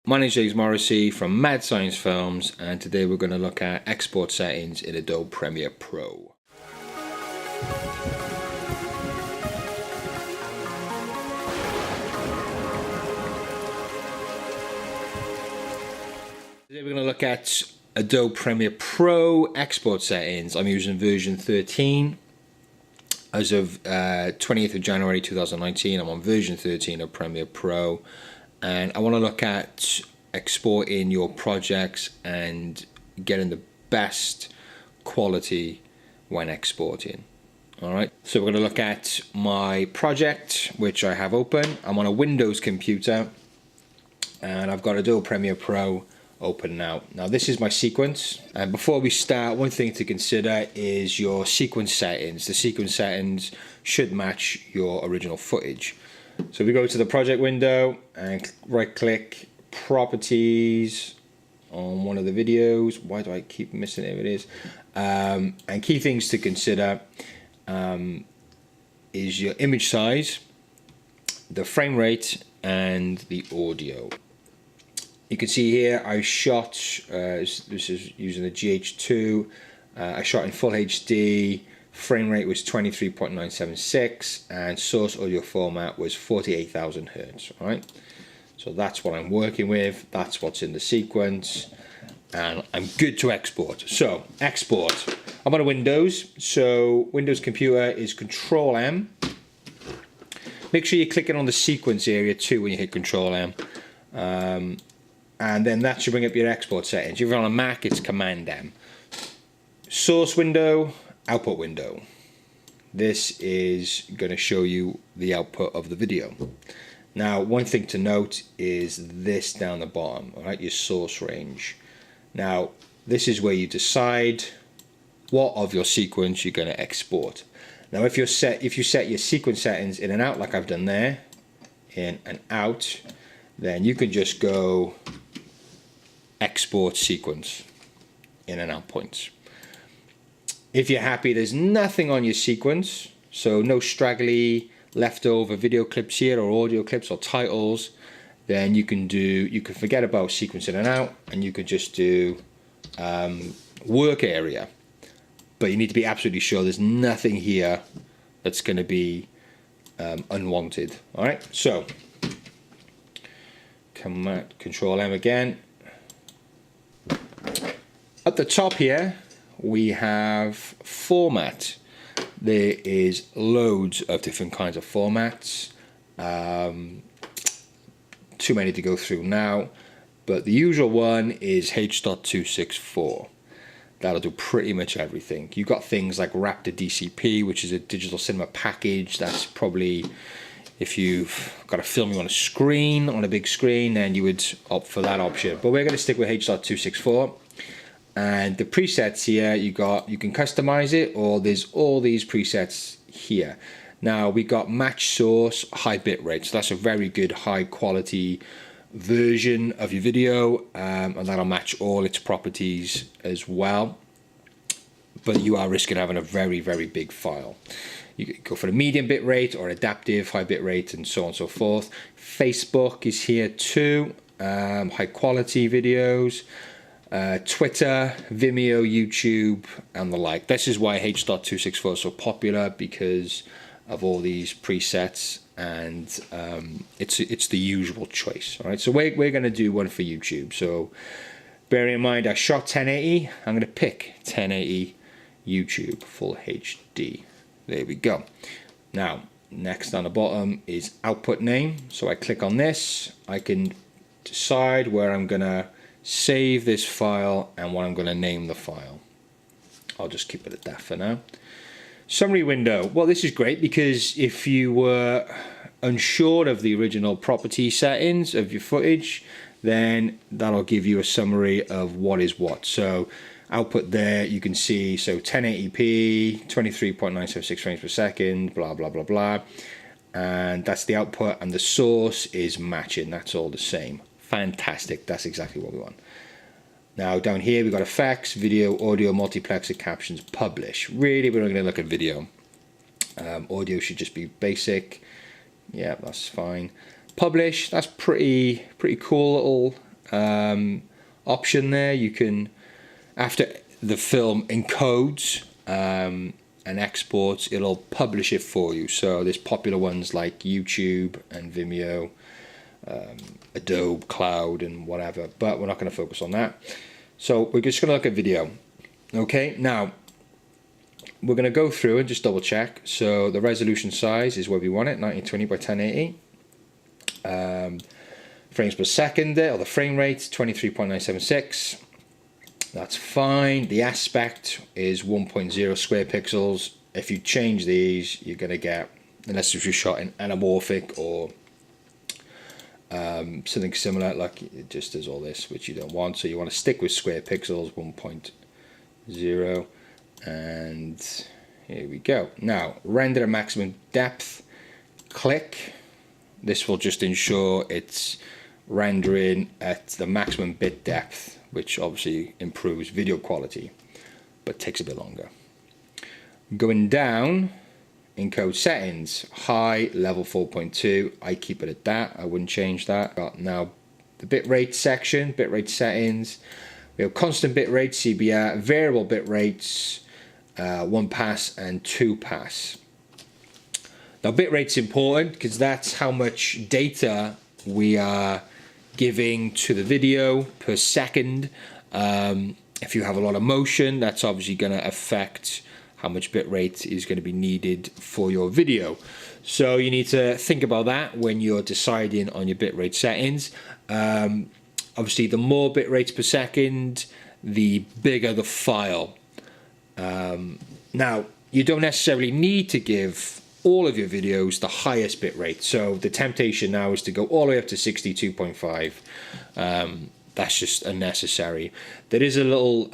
My name is Morrissey from Mad Science Films, and today we're going to look at export settings in Adobe Premiere Pro. Today we're going to look at Adobe Premiere Pro export settings. I'm using version 13. As of 20th of January 2019, I'm on version 13 of Premiere Pro. And I want to look at exporting your projects and getting the best quality when exporting. Alright, so we're going to look at my project, which I have open. I'm on a Windows computer and I've got Adobe Premiere Pro open now. Now this is my sequence, and before we start, one thing to consider is your sequence settings. The sequence settings should match your original footage. So we go to the project window and right click properties on one of the videos. Why do I keep missing it? It is. And key things to consider is your image size, the frame rate, and the audio. You can see here I shot, this is using the GH2, I shot in full HD. Frame rate was 23.976 and source audio format was 48,000 Hertz. Right, so that's what I'm working with, that's what's in the sequence, and I'm good to export. So export, I'm on a Windows, so Windows computer is Control M. Make sure you're clicking on the sequence area too when you hit Control M, and then that should bring up your export settings. If you're on a Mac, it's Command M. Source window, output window. This is going to show you the output of the video. Now, one thing to note is this down the bottom, all right, your source range. Now, this is where you decide what of your sequence you're going to export. Now, if you set your sequence settings in and out, like I've done there, in and out, then you can just go export sequence in and out points. If you're happy there's nothing on your sequence, so no straggly leftover video clips here or audio clips or titles, then you can forget about sequence in and out, and you can just do work area. But you need to be absolutely sure there's nothing here that's going to be unwanted. All right, so Control M again. At the top here we have format. There is loads of different kinds of formats, too many to go through now, but the usual one is H.264. That'll do pretty much everything. You've got things like Raptor DCP, which is a digital cinema package. That's probably, if you've got a film you want to screen on a big screen, then you would opt for that option, but we're going to stick with H.264. And the presets here, you can customize it, or there's all these presets here. Now we got match source, high bitrate, so that's a very good high quality version of your video, and that'll match all its properties as well. But you are risking having a very, very big file. You can go for the medium bitrate or adaptive high bitrate and so on and so forth. Facebook is here too, high quality videos. Twitter, Vimeo, YouTube, and the like. This is why H.264 is so popular, because of all these presets, and it's the usual choice. All right, so we're going to do one for YouTube. So bear in mind, I shot 1080. I'm going to pick 1080 YouTube full HD. There we go. Now, next on the bottom is output name. So I click on this. I can decide where I'm going to save this file and what I'm going to name the file. I'll just keep it at that for now. Summary window. Well, this is great because if you were unsure of the original property settings of your footage, then that'll give you a summary of what is what. So output there, you can see, so 1080p, 23.976 frames per second, blah, blah, blah, blah. And that's the output, and the source is matching. That's all the same. Fantastic, that's exactly what we want. Now down here we've got effects, video, audio, multiplexer, captions, publish. Really, we're not going to look at video. Audio should just be basic. Yeah, that's fine. Publish, that's pretty cool little option there. You can, after the film encodes and exports, it'll publish it for you. So there's popular ones like YouTube and Vimeo, Adobe Cloud and whatever, but we're not going to focus on that. So we're just going to look at video. Okay, now we're going to go through and just double check. So the resolution size is where we want it, 1920 by 1080. Frames per second there, or the frame rate, 23.976. That's fine. The aspect is 1.0 square pixels. If you change these, you're going to get, unless if you shot in anamorphic or something similar, like it just does all this, which you don't want. So you want to stick with square pixels, 1.0, and here we go. Now, render at maximum depth, click. This will just ensure it's rendering at the maximum bit depth, which obviously improves video quality, but takes a bit longer. Going down, encode settings, high, level 4.2, I keep it at that, I wouldn't change that. Got now the bitrate section, bitrate settings, we have constant bitrate, CBR, variable bitrates, 1 pass and 2 pass. Now bitrate's important because that's how much data we are giving to the video per second. If you have a lot of motion, that's obviously going to affect how much bitrate is going to be needed for your video. So you need to think about that when you're deciding on your bitrate settings. Obviously, the more bitrates per second, the bigger the file. Now, you don't necessarily need to give all of your videos the highest bitrate. So the temptation now is to go all the way up to 62.5. That's just unnecessary. There is a little...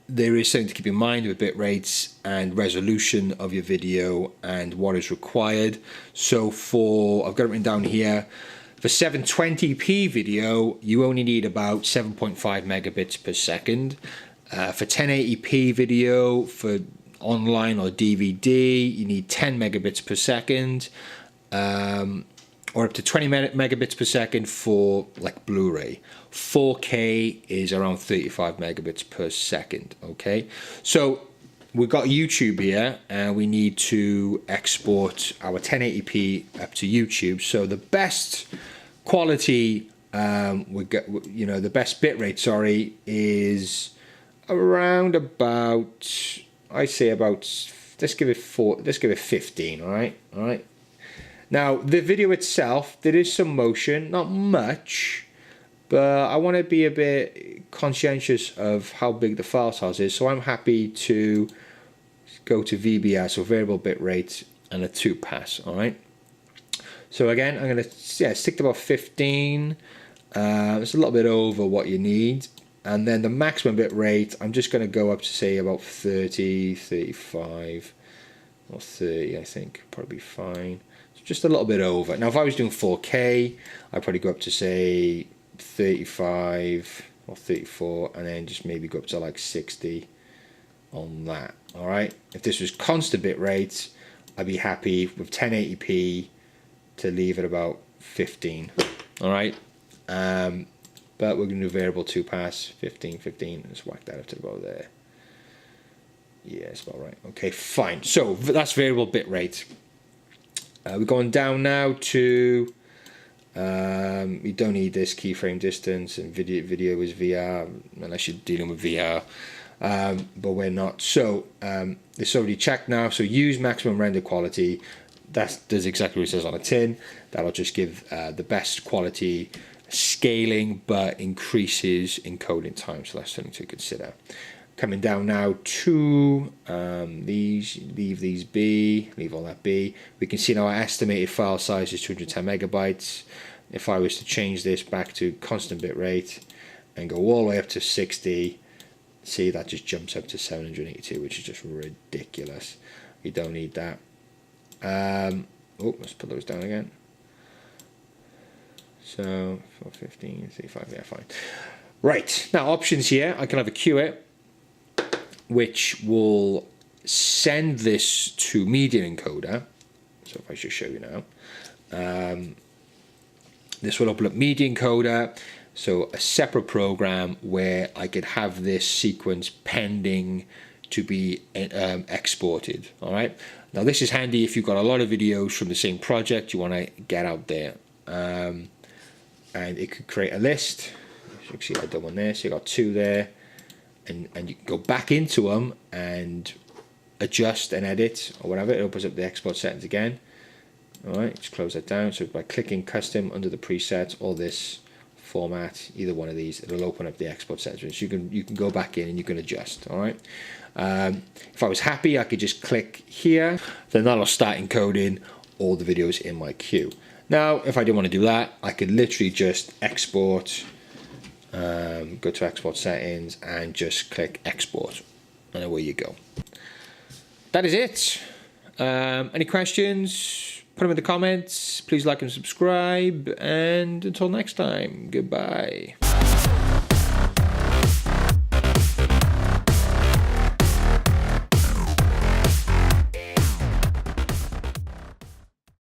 there is something to keep in mind with bit rates and resolution of your video and what is required. So for, I've got it written down here, for 720p video, you only need about 7.5 megabits per second. For 1080p video, for online or DVD, you need 10 megabits per second, or up to 20 megabits per second for like Blu-ray. 4K is around 35 megabits per second. Okay, so we've got YouTube here, and we need to export our 1080p up to YouTube. So the best quality, we get, you know, the best bitrate, sorry, is around about, I say about, let's give it 15. All right. Now the video itself, there is some motion, not much, but I want to be a bit conscientious of how big the file size is, so I'm happy to go to VBR, so variable bit rate, and a 2 pass. All right. So again, I'm going to stick to about 15. It's a little bit over what you need, and then the maximum bit rate, I'm just going to go up to say about 30, 35, or 30. I think probably fine. Just a little bit over. Now if I was doing 4K, I'd probably go up to say 35 or 34, and then just maybe go up to like 60 on that. All right. If this was constant bit rate, I'd be happy with 1080p to leave it about 15. All right. But we're going to do variable 2 pass, 15. Let's whack that up to about there. Yeah, it's about right. Okay, fine. So that's variable bit rate. We're going down now to, we don't need this keyframe distance, and video is VR, unless you're dealing with VR, but we're not. So it's already checked now, so use maximum render quality. That does exactly what it says on the tin. That'll just give the best quality scaling, but increases encoding time, so that's something to consider. Coming down now to these, leave these be, leave all that be. We can see now our estimated file size is 210 megabytes. If I was to change this back to constant bit rate and go all the way up to 60, see that just jumps up to 782, which is just ridiculous. You don't need that. Let's put those down again. So 415, 35, yeah, fine. Right, now options here, I can have a QA, which will send this to media encoder. So if I just show you now, This will open up Media Encoder, so a separate program where I could have this sequence pending to be exported. All right. Now this is handy if you've got a lot of videos from the same project you want to get out there, and it could create a list. You can see I've done one there, so you got 2 there, and you can go back into them and adjust and edit or whatever. It opens up the export settings again. All right, just close that down. So by clicking custom under the presets or this format, either one of these, it'll open up the export settings. So you can go back in and you can adjust. All right. If I was happy, I could just click here. Then that'll start encoding all the videos in my queue. Now, if I didn't want to do that, I could literally just export. Go to export settings and just click export, and away you go. That is it. Any questions? Put them in the comments. Please like and subscribe, and until next time, goodbye.